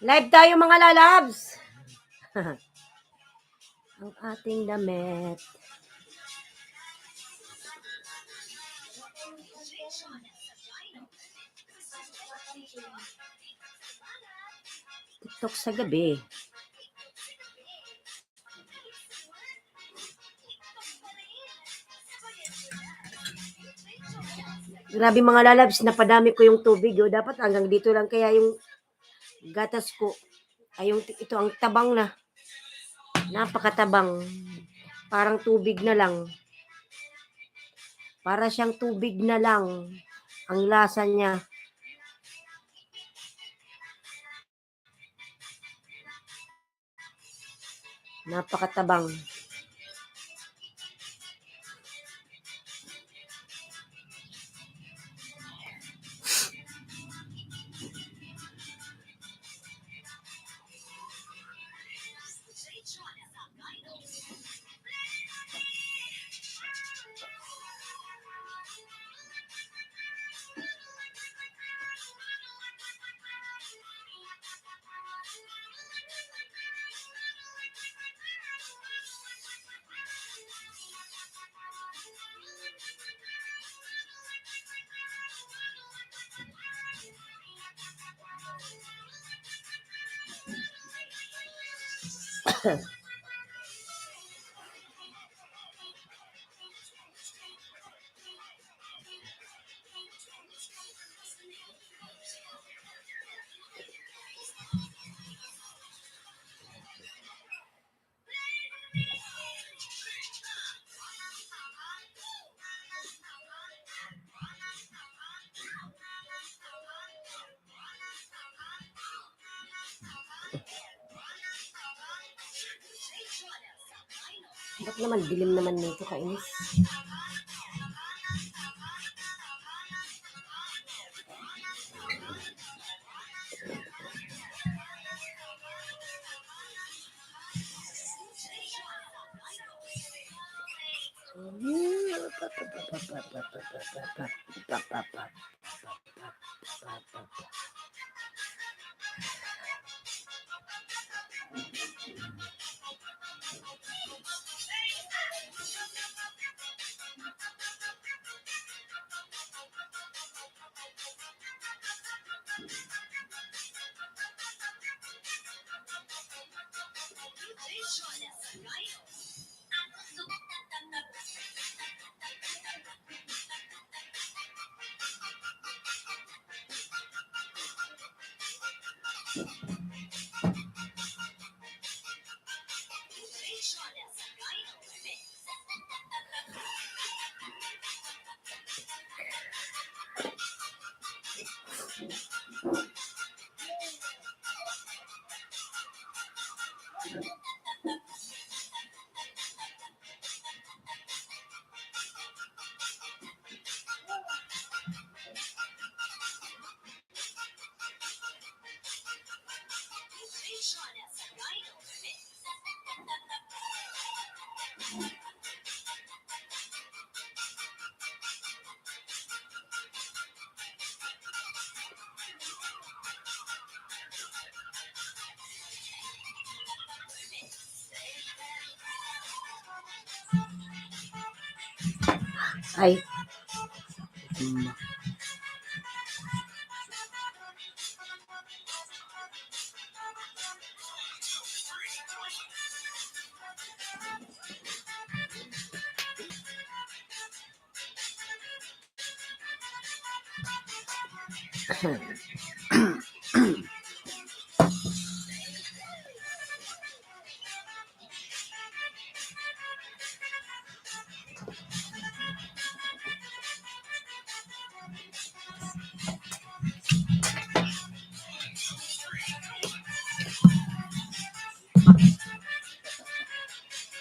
Live tayo mga lalabs. Ang ating damit. TikTok sa gabi. Grabe mga lalabs, napadami ko yung tubig. Oh. Dapat hanggang dito lang kaya yung gatas ko. Ay, ito ang tabang na. Napakatabang. Parang tubig na lang. Para siyang tubig na lang. Ang lasa niya. Napakatabang. Ba't naman dilim naman nito, kainis? Ay.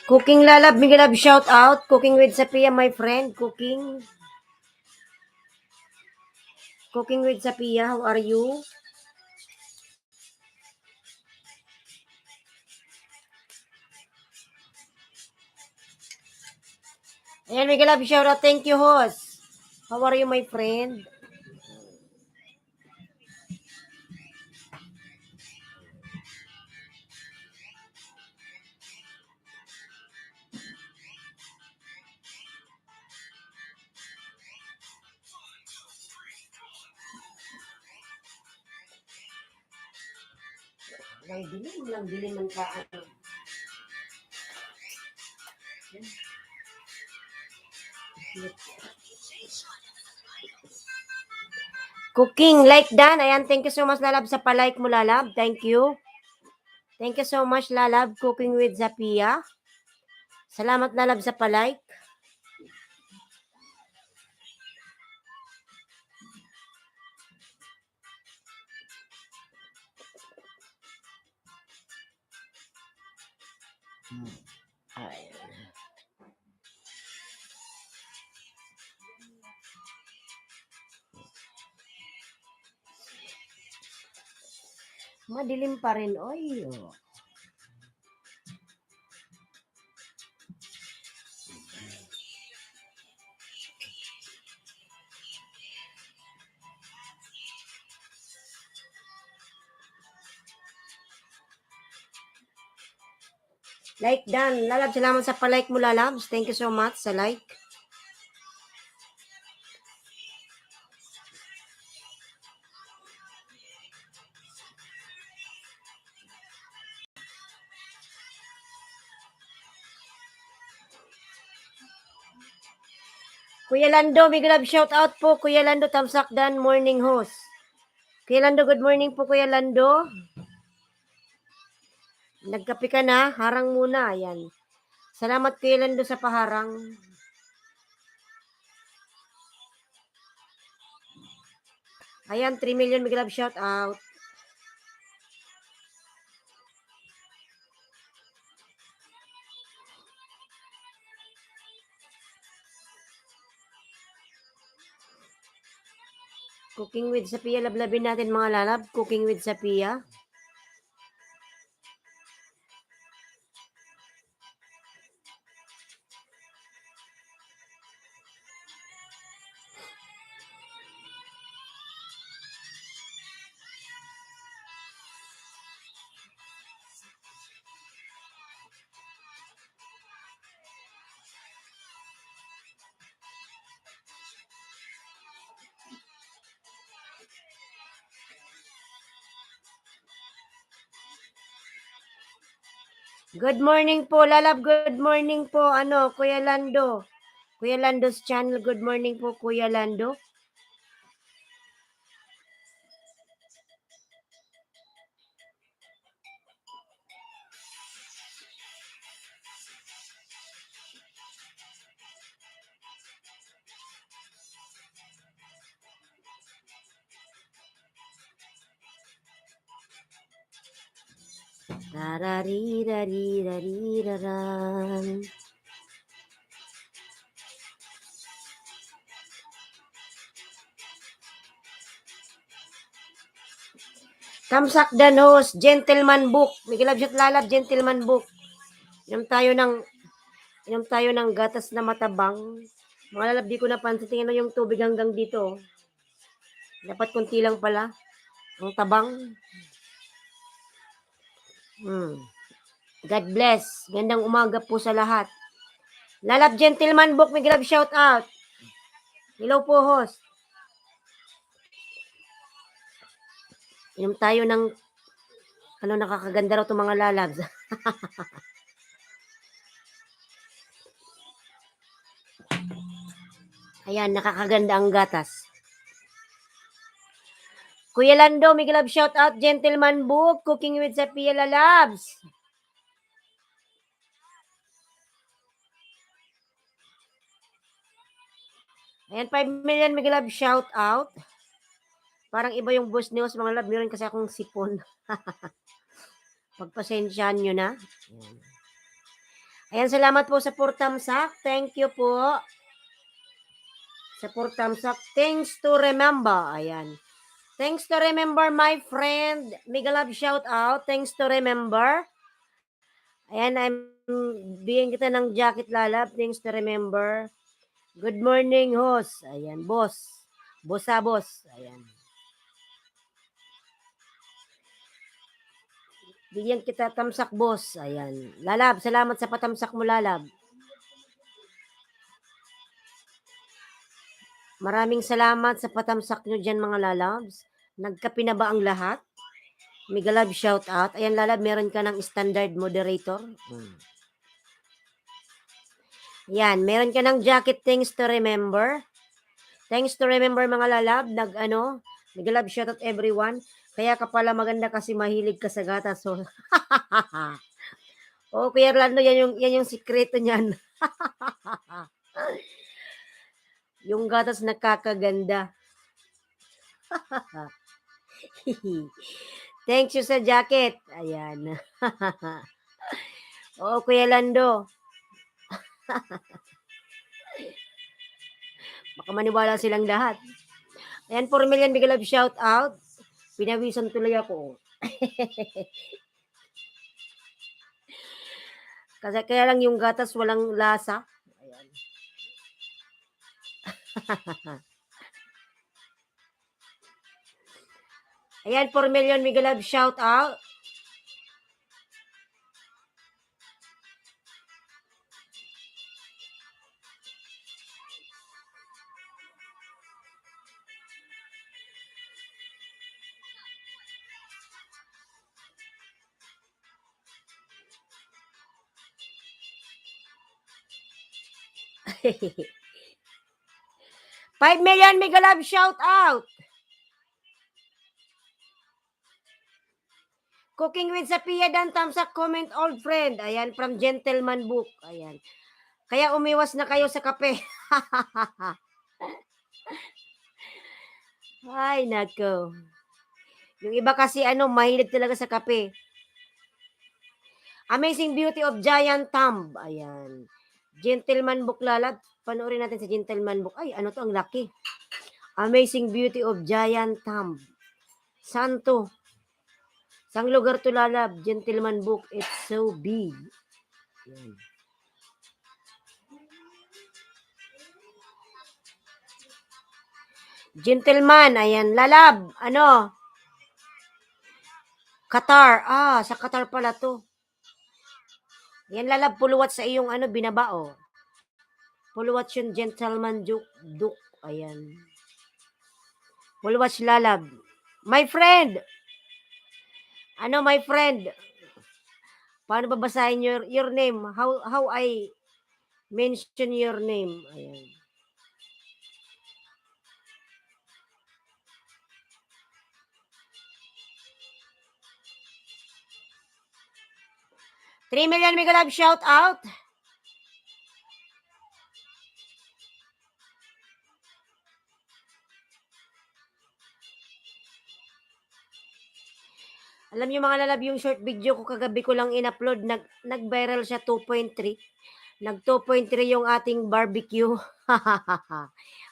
Cooking Lalab, big love shout out. Cooking with Sapia, my friend. Cooking with Sapia, how are you? Ayan, big love shout out. Thank you, host. How are you, my friend? Kay dilim lang, dilim ang kaan. Cooking like Dan. Ayan, thank you so much, Lalab, sa palike mo, Lalab. Thank you. Thank you so much, Lalab. Cooking with Zapia. Salamat, Lalab, sa palike. Ayan. Madilim pa rin, oy. Like Dan. Lalab, salamat sa palike mo, Lalab. Thank you so much sa like. Kuya Lando, big love shout out po. Kuya Lando, Tamsak Dan, morning host. Kuya Lando, good morning po, Kuya Lando. Nagkape ka na? Harang muna. Ayan. Salamat, Kuya Lando, sa paharang. Ayan, 3 million big love shout out. Cooking with Sapia. Lablabin natin, mga lalab. Cooking with Sapia. Good morning po, lalab. Good morning po, Kuya Lando. Kuya Lando's channel. Good morning po, Kuya Lando. Tarariririraran. Tamsak Danos, Gentleman Book. Miguel Abjat Lalab, Gentleman Book. Inom tayo ng gatas na matabang. Mga lalab, di ko napansin. Tingnan yung tubig hanggang dito. Dapat kunti lang pala. Ang tabang. God bless. Gandang umaga po sa lahat. Lalab Gentleman Book, Miguel Ab, shout out. Hello po, host. Inom tayo ng nakakaganda raw itong mga lalabs. Ayan, nakakaganda ang gatas. Kuya Lando, Miguel Ab, shout out. Gentleman Book, Cooking with Sapia Lalabs. Ayan, 5 million Miguel Ab, shout out. Parang iba yung boss news, mga lab. Meron kasi akong sipon. Pagpasensyahan nyo na. Ayan, salamat po sa Portamsak. Thank you po. Sa Portamsak. Thanks to remember. Ayan. Thanks to remember, my friend. Miguel Ab, shout out. Thanks to remember. Ayan, bigyan kita ng jacket, lalab. Thanks to remember. Good morning, host. Ayan, boss. Bossa, boss. Ayan. Bigyan kita tamsak, boss. Ayan. Lalab, salamat sa patamsak mo, lalab. Maraming salamat sa patamsak nyo dyan, mga lalabs. Nagkape na ba ang lahat? Mega love shout out. Ayan, Lalab, meron ka ng standard moderator. Yan, meron ka ng jacket things to remember. Thanks to remember mga lalab, mega love shout out everyone. Kaya ka pala maganda kasi mahilig ka sa gatas. So, oh, Kuya Orlando, yan yung sikreto niyan. Yung gatas nakakaganda. Thanks you sa jacket. Ayan. Oo, Kuya Lando. Baka maniwala silang lahat. Ayan, 4 million big love shout out. Pinawisan tuloy ako. Kasi kaya lang yung gatas walang lasa. Ayan. Ayan, 4 million big love shout out. $5 million mega love shout out. Cooking with Sapia Dan, thumbs up, comment, old friend. Ayan, from Gentleman Book. Ayan. Kaya umiwas na kayo sa kape. Ay, nako. Yung iba kasi mahilig talaga sa kape. Amazing Beauty of Giant Thumb. Ayan. Gentleman Book, Lalab. Panoorin natin sa Gentleman Book. Ay, ano to? Ang laki. Amazing Beauty of Giant Thumb. Santo. Sang lugar to, Lalab? Gentleman Book. It's so big. Ayan. Gentleman. Ayan. Lalab. Qatar. Sa Qatar pala to. Ayan, Lalab. Puluwat sa iyong binabao. Puluwat yung Gentleman Duke. Ayan. Puluwat Lalab. My friend. My friend? Paano babasahin your name? How I mention your name? Ayan. $3 million mega love shout out. Alam niyo mga lalab, yung short video ko kagabi ko lang in-upload, nag-viral siya 2.3. Nag 2.3 yung ating barbecue.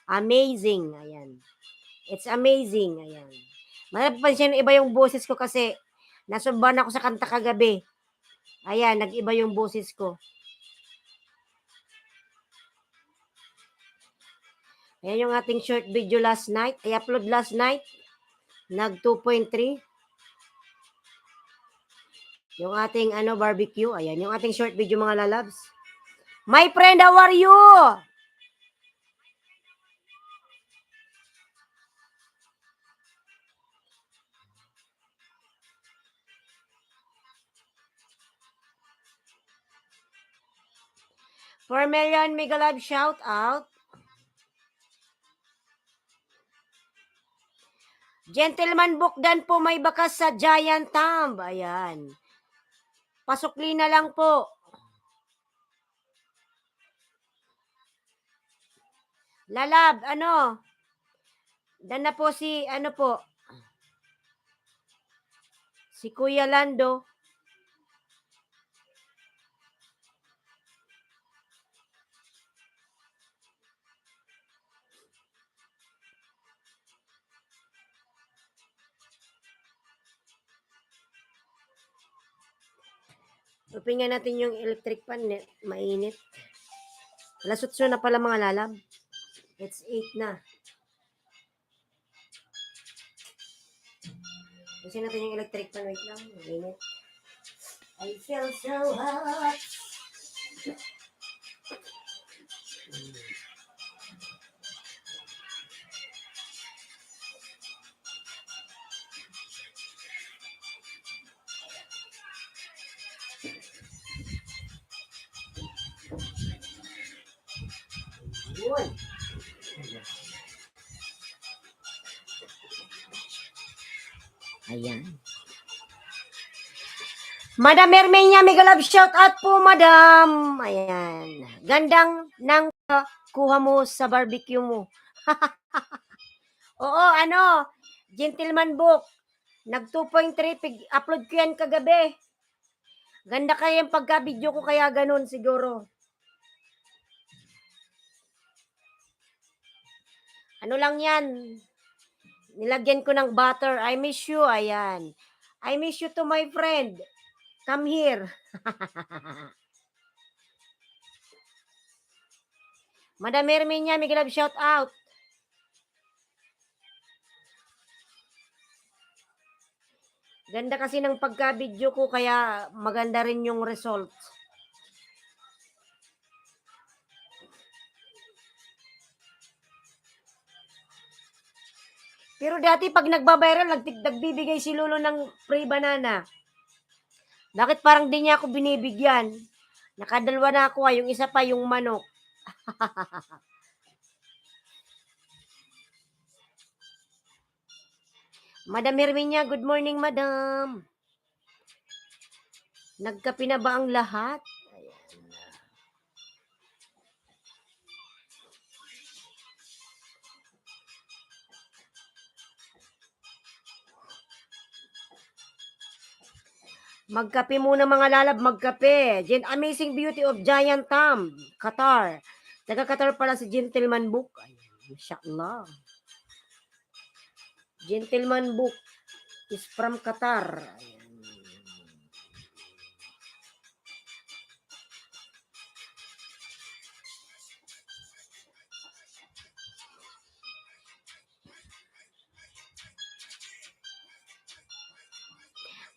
Amazing. Ayan. It's amazing. Ayan. Mapapansin iba yung boses ko kasi nasumban ako sa kanta kagabi. Ayan, nag-iba yung boses ko. Ayan yung ating short video last night. I-upload last night. Nag 2.3. Yung ating barbecue. Ayan, yung ating short video mga lalabs. My friend, how are you? $4 million mega love shout out. Gentleman Book Dan po may bakas sa Giant Thumb. Ayan. Pasukli na lang po. Lalab, Dan na po si, si Kuya Lando. Upingan natin yung electric pan. Mainit. Lasutso na pala mga lalab. It's 8 na. Kasi natin yung electric pan. Wait lang. Mainit. I feel so hot. Ayan. Madam Ermenia, mega love shout out po, madam. Ayan. Gandang nang kuha mo sa barbecue mo. Oo, ano, Gentleman Book. Nag 2.3, upload ko yan kagabi. Ganda kaya yung pagka-video ko, kaya ganun siguro. Ano lang yan, nilagyan ko ng butter. I miss you, ayan. I miss you to my friend. Come here. Madam Erminia, may love shout out. Ganda kasi ng pagka-video ko, kaya maganda rin yung result. Pero dati pag nagbabiral, nagbibigay si Lolo ng free banana. Bakit parang di niya ako binibigyan? Nakadalwa na ako, yung isa pa yung manok. Madam Herminia, good morning, madam. Nagkape na ba ang lahat? Ayan. Magkape muna mga lalab, magkape. Amazing Beauty of Giant Thumb, Qatar. Taga-Qatar pala si Gentleman Book. Ayan, inshallah. Gentleman Book is from Qatar. Ayan.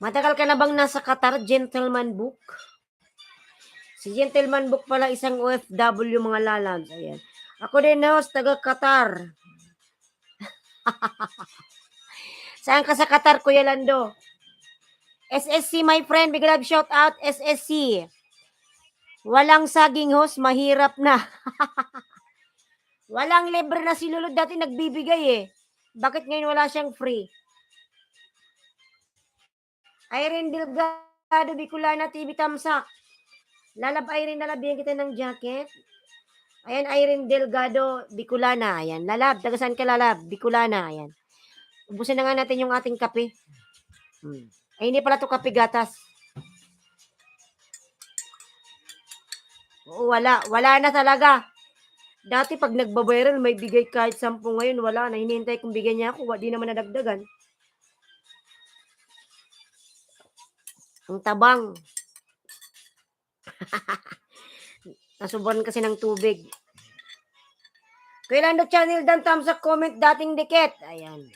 Matagal ka na bang nasa Qatar, Gentleman Book? Si Gentleman Book pala isang OFW, mga lalabs. Ayan. Ako din, host, taga Qatar. Saan ka sa Qatar, Kuya Lando? SSC, my friend. Big love shout out, SSC. Walang saging, host. Mahirap na. Walang libre na si Lulod, dati nagbibigay eh. Bakit ngayon wala siyang free? Irene Delgado, Bicolana TV Tamsak. Lalab Irene, lalabigyan kita ng jacket. Ayan, Irene Delgado, Bicolana. Ayan, lalab. Taga saan ka, lalab? Bicolana. Ayan. Ubusin na nga natin yung ating kape. Ay, hindi pala ito kape gatas. Oo, wala. Wala na talaga. Dati pag nagbabayaran, may bigay kahit 10. Ngayon, wala na. Hinihintay kong bigyan niya ako. Di naman nadagdagan. Ang tabang. Nasuburan kasi ng tubig. Kailan do channel dan thumbs up, comment dating dikit. Ayan.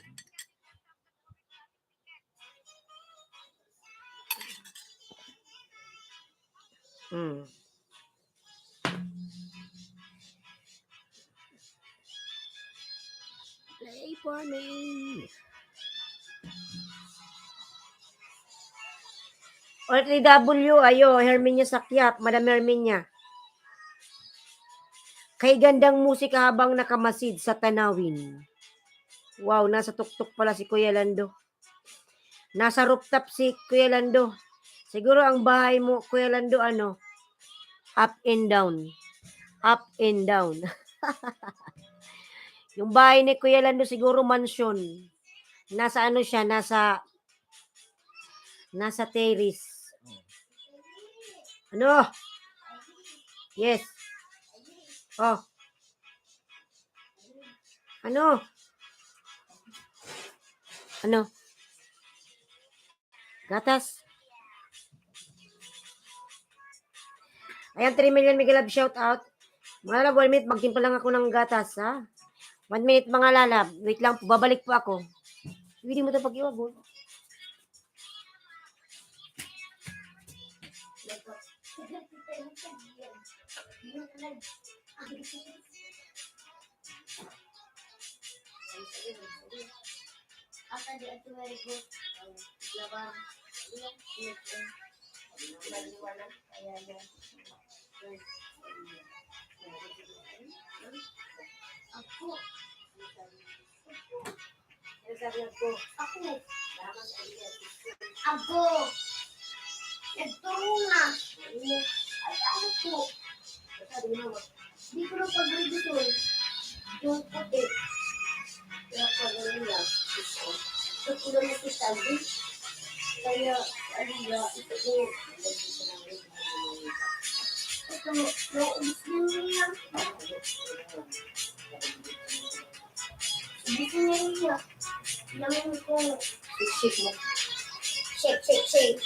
Play for me. OFW, ayo, Herminia Sakyap, Madam Herminia. Kay gandang musika habang nakamasid sa tanawin. Wow, nasa tuktok pala si Kuya Lando. Nasa rooftop si Kuya Lando. Siguro ang bahay mo, Kuya Lando, ano? Up and down. Up and down. Yung bahay ni Kuya Lando siguro mansion. Nasa ano siya, nasa terrace. Ano? Yes. Oh. Ano? Ano? Gatas. Ayan, 3 million Miguel Lab shout out. Mga lalab, 1 minute, magtimpa lang ako ng gatas, ha? 1 minute, mga lalab. Wait lang po, babalik po ako. Hindi mo ito pag-iwag, oh. Ako. Nagturo na. Ay, ano po? Hindi ko na pag-read ito. Yung puti. Kaya pag-read niya. Ito ko na nasisabi. Kaya, ano na, ito ko. Ito, naubos na niya. Ubus na niya. Namin ko. Shake mo. Shake, shake, shake.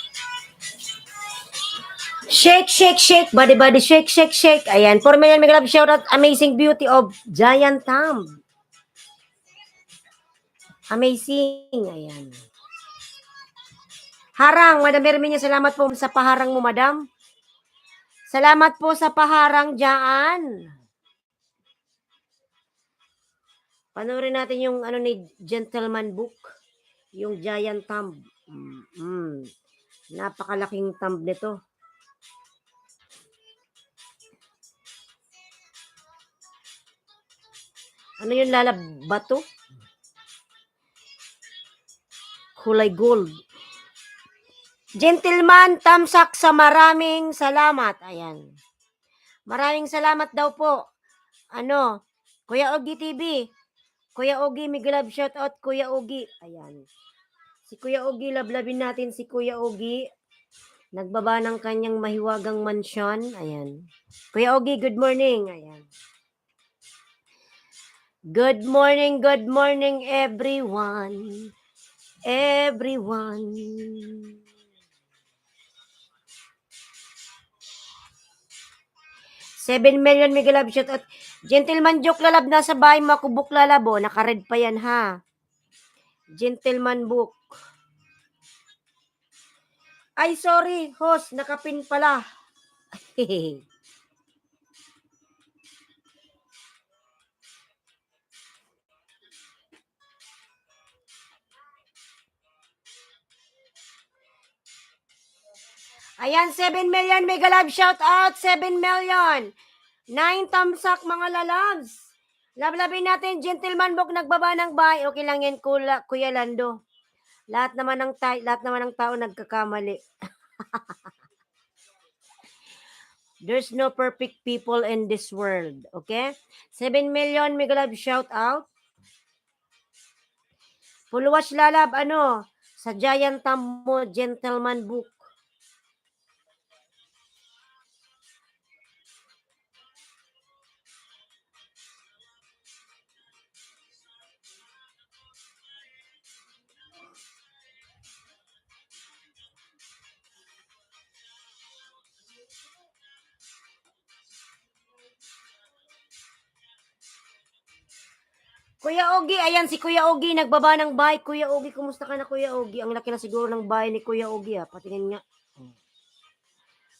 Shake, shake, shake. Body, body, shake, shake, shake. Ayan. 4 million mega love shout out. Amazing beauty of Giant Thumb. Amazing. Ayan. Harang. Madam Herminia, salamat po sa paharang mo, madam. Salamat po sa paharang dyan. Panoorin natin yung ano ni Gentleman Book. Yung Giant Thumb. Napakalaking thumb nito. Ano yung lalab? Bato? Kulay gold. Gentleman, tamsak sa maraming salamat. Ayan. Maraming salamat daw po. Ano? Kuya Ogie TV. Kuya Ogie, mega love shout out Kuya Ogie. Ayan. Si Kuya Ogie, lablabin natin si Kuya Ogie. Nagbaba ng kanyang mahiwagang mansyon. Ayan. Kuya Ogie, good morning. Ayan. Good morning everyone. Everyone. 7 million mega love shout out. Gentleman joke lalab nasa bahay makubok lalabo. Naka-red pa yan ha. Gentleman book. Ay sorry, host. Nakapin pala. Ayan, 7 million mega love shout out. 7 million. 9 thumbs up mga lalabs. Lablabin natin, Gentleman book nagbaba ng bahay. Okay lang yan, Kuya Lando. Lahat naman ng tao nagkakamali. There's no perfect people in this world. Okay? 7 million mega love shout out. Full watch lalab, ano? Sa Giant Thumb mo, Gentleman book. Kuya Ogie, ayan si Kuya Ogie, nagbaba ng bahay. Kuya Ogie, kumusta ka na Kuya Ogie? Ang laki na siguro ng bahay ni Kuya Ogie ha. Patingin nga.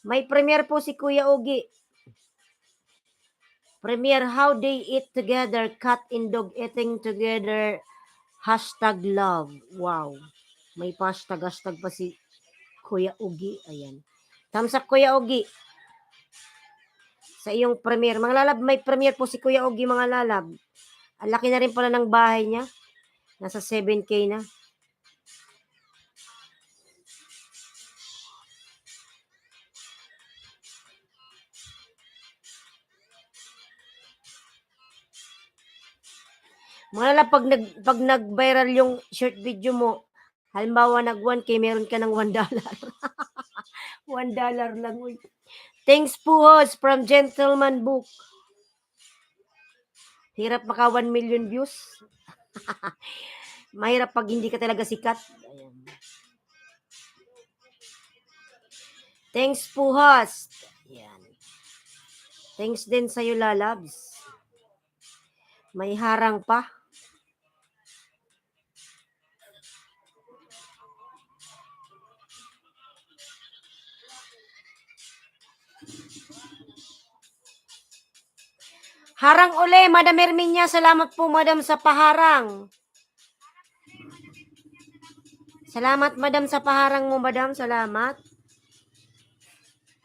May premiere po si Kuya Ogie. Premiere, how they eat together, cat and dog eating together, #love. Wow. May hashtag pa si Kuya Ogie. Ayan. Thumbs up Kuya Ogie. Sa iyong premiere. Mga lalab, may premiere po si Kuya Ogie mga lalab. Ang laki na rin pala ng bahay niya. Nasa 7K na. Mga lalab, pag nag-viral yung short video mo, halimbawa nag 1K, meron ka ng $1. $1 lang. Uy. Thanks po host from Gentleman Book. Hirap maka 1 million views. Mahirap pag hindi ka talaga sikat. Ayan. Thanks po host. Ayan. Thanks din sa'yo lalabs. May harang pa. Harang uli, Madam Herminia. Salamat po, Madam, sa paharang. Salamat, Madam, sa paharang mo, Madam. Salamat.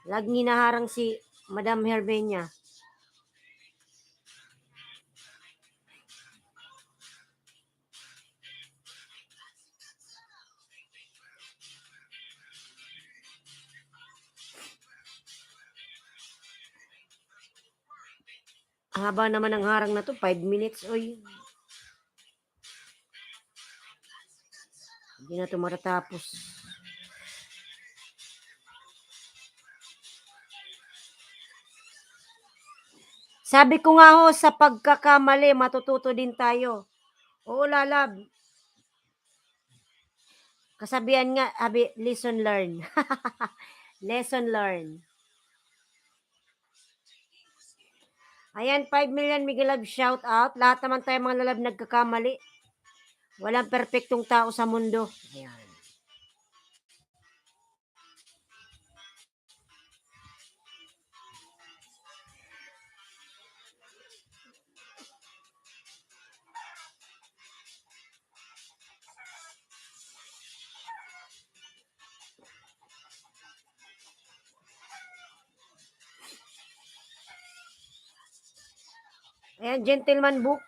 Lagi naharang si Madam Herminia. Haba naman ng harang na to, 5 minutes. Oy, hindi na to matatapos. Sabi ko nga ho, sa pagkakamali, matututo din tayo. Oo, lalab. Kasabihan nga, lesson learn. Lesson learn. Ayan, 5 million Miguel Love shout out. Lahat naman tayo mga lalab nagkakamali. Walang perpektong tao sa mundo. Ayan. Ayan, gentleman book.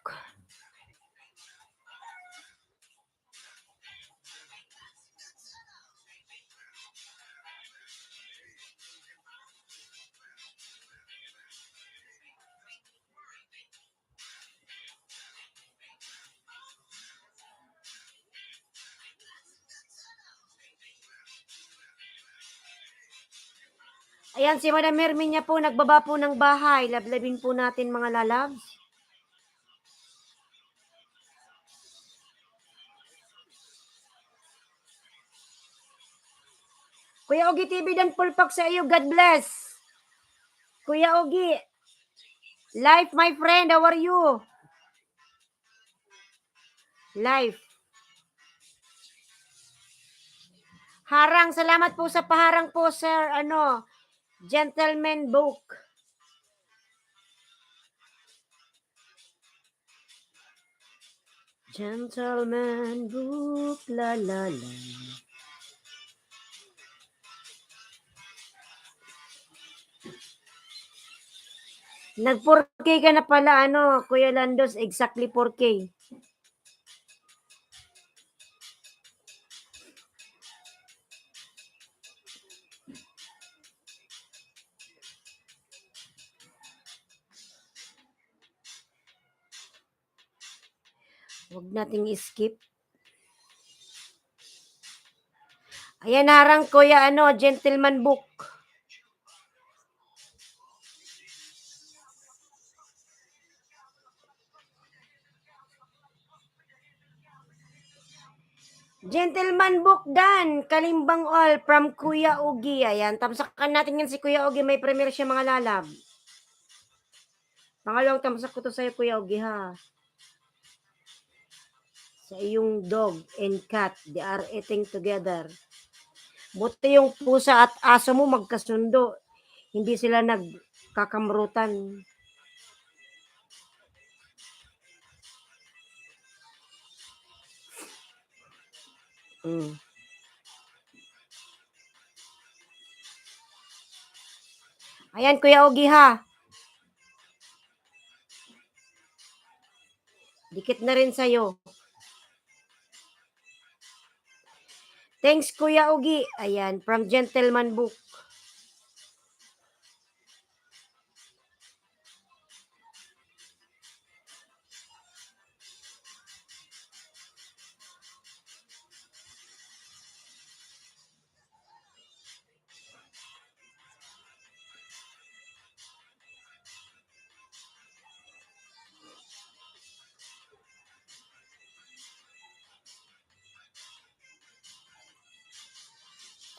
Ayan, si Madam Herminia po, nagbaba po ng bahay. Lablabin po natin mga lalabs. Kuya Ogi TV, dan pulpak sa iyo. God bless. Kuya Ogi. Life, my friend. How are you? Life. Harang, salamat po sa paharang po, sir. Gentleman book. Gentleman book, la la la. Nag 4K ka na pala, Kuya Landos, exactly 4K. Huwag nating skip. Ayan, harang Kuya, gentleman book. Gentleman book dan, Kalimbang all from Kuya Ogi. Ayan, tamsakan natin yan si Kuya Ogi. May premiere siya mga lalab. Pangalawang tamsak ko to sa'yo, Kuya Ogi, ha. Sa iyong dog and cat, they are eating together. Buti yung pusa at aso mo magkasundo. Hindi sila nagkakamrutan. Mm. Ayan, Kuya Ogi, ha. Dikit na rin sa'yo. Thanks, Kuya Ogi. Ayan, from Gentleman Book.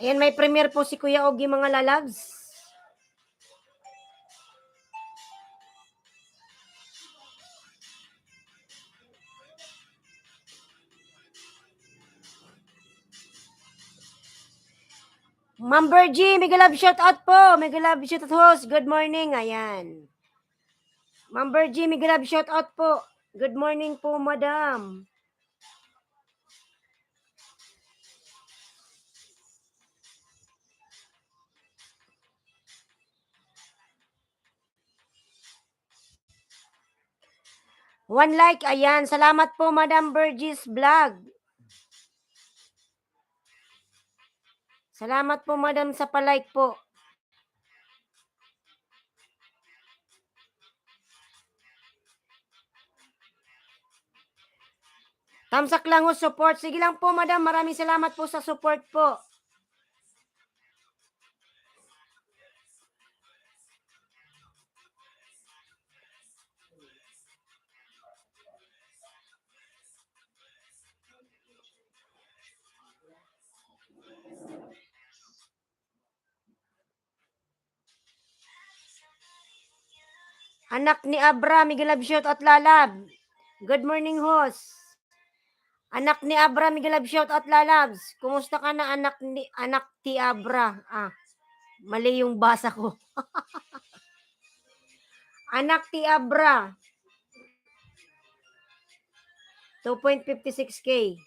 Ayan, may premiere po si Kuya Ogi, mga lalabs. Ma'am Bergie, mega love shout out po. Mega love shout out host. Good morning. Ayan. Ma'am Bergie, mega love shout out po. Good morning po, madam. One like, ayan. Salamat po, Madam Bergie's vlog. Salamat po, madam, sa palike po. Tamsak lang ho, support. Sige lang po, madam. Maraming salamat po sa support po. Anak ni Abra, Miguel shout at lalab. Good morning, host. Anak ni Abra, Miguel shout at lalabs. Kumusta ka na, anak ti Abra? Mali yung basa ko. Anak ti Abra. 2.56K.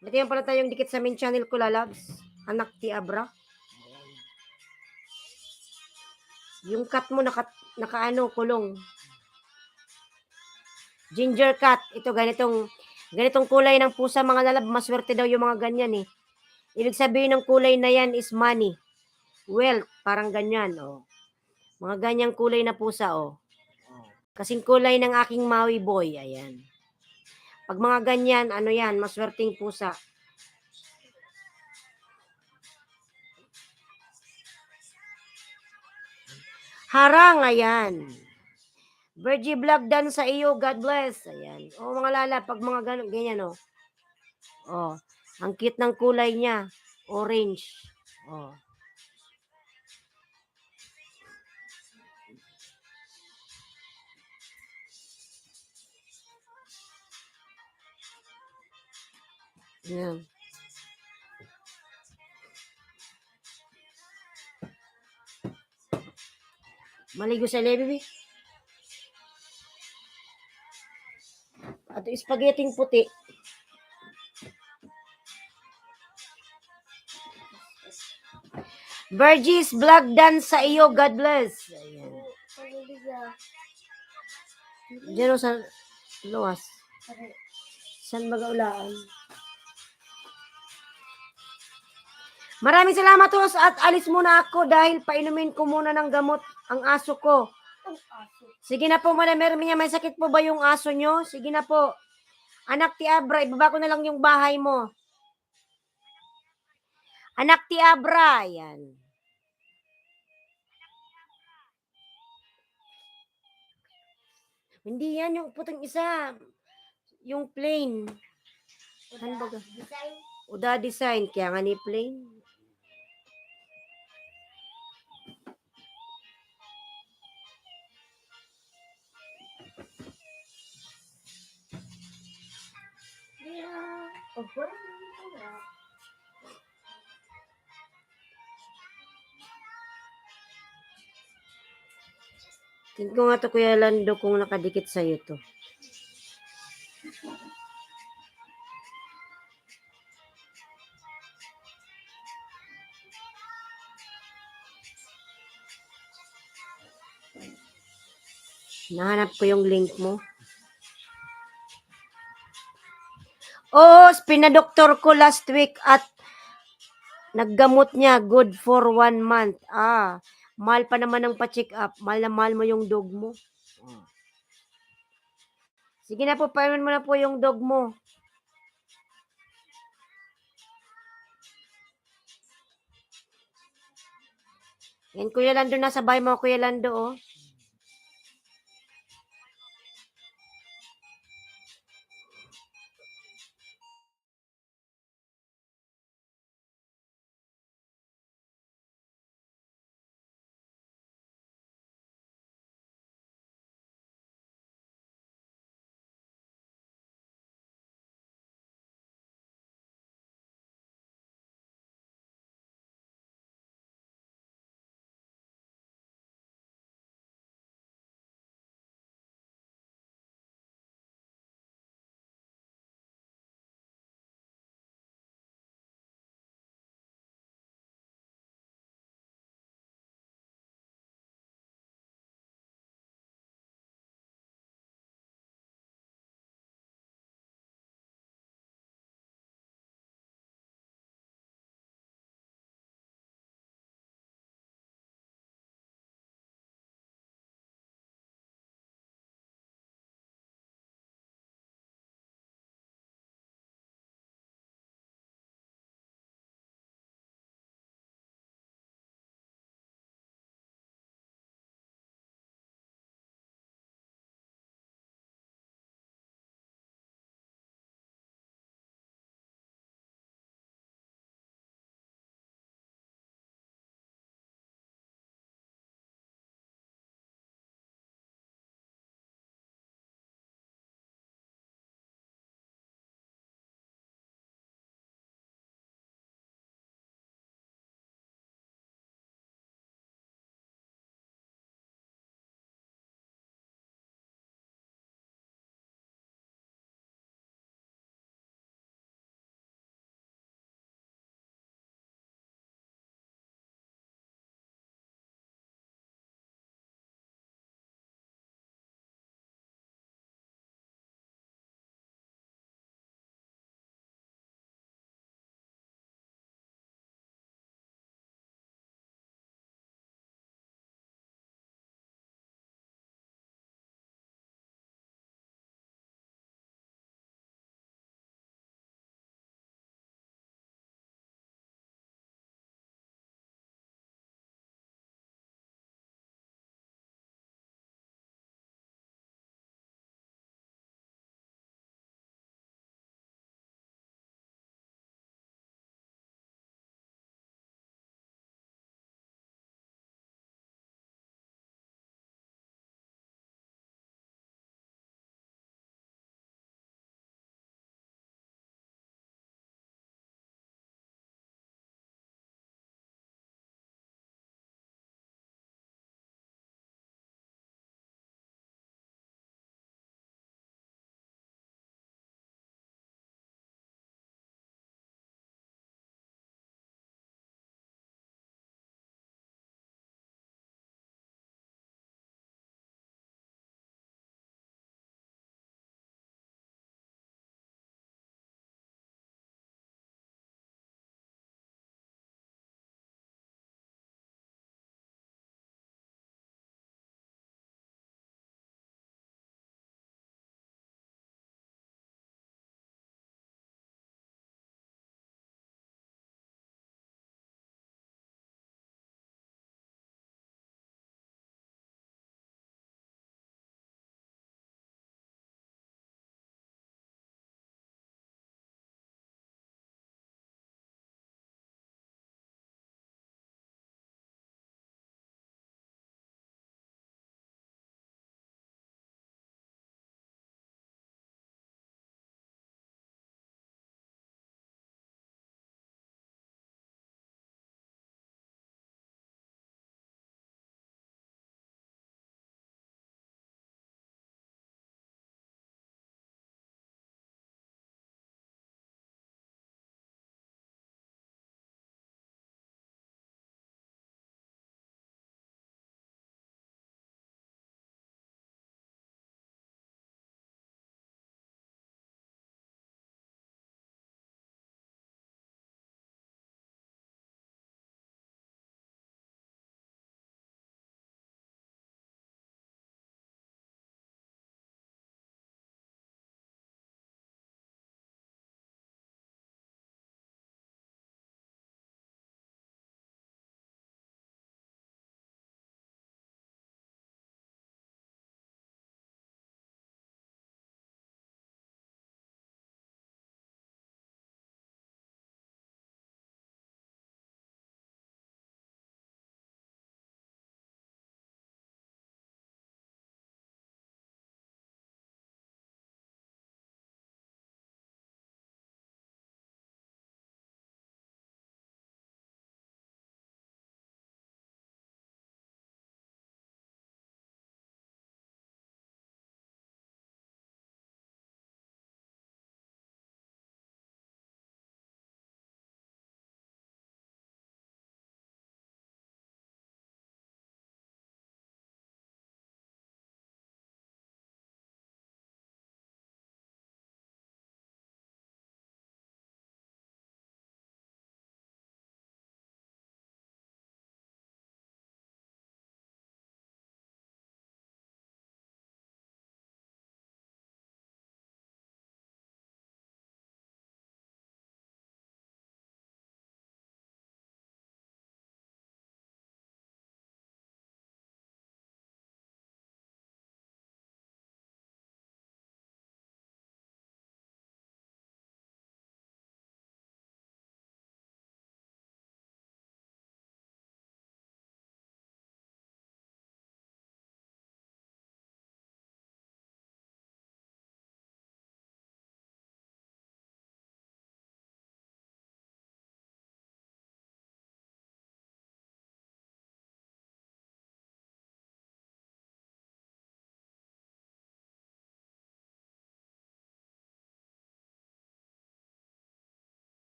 Dito yan pala tayong dikit sa main channel ko, lalabs. Anak ti Abra. Yung cat mo naka kulong. Ginger cat. Ito ganitong kulay ng pusa, mga lalab. Maswerte daw yung mga ganyan eh. Ibig sabihin ng kulay na yan is money. Wealth. Parang ganyan. Oh. Mga ganyang kulay na pusa. Oh. Kasing kulay ng aking Maui boy. Ayan. Pag mga ganyan, ano yan, maswerteng pusa. Harang, ayan. Virgie Vlog dan sa iyo, God bless. Ayan. O mga lala, pag mga ganyan, oh. Oh, ang cute ng kulay niya. Orange. Oh. Ayan. Maligo sa baby. At spaghetti puti. Virgie's Vlog dan sa iyo, God bless. Ayan. Diyan sa luwas. San magaulaan? Maraming salamat ho at alis muna ako dahil painumin ko muna ng gamot ang aso ko. Sige na po, madam. May sakit po ba yung aso nyo? Sige na po. Anak ti Abra, ibaba ko na lang yung bahay mo. Anak ti Abra, yan. Hindi yan yung putang isa. Yung plain. Ano ba? Uda design. Kaya nga ni plain. Tingnan ko nga to, Kuya Lando, kung nakadikit sa'yo to. Nahanap ko yung link mo. Oh, pinadoktor ko last week at naggamot niya. Good for 1 month. Mahal pa naman ng pa-check up. Mahal na mahal mo yung dog mo. Sige na po, paiman mo na po yung dog mo. Yan, Kuya Lando, nasa bahay mo, Kuya Lando, oh.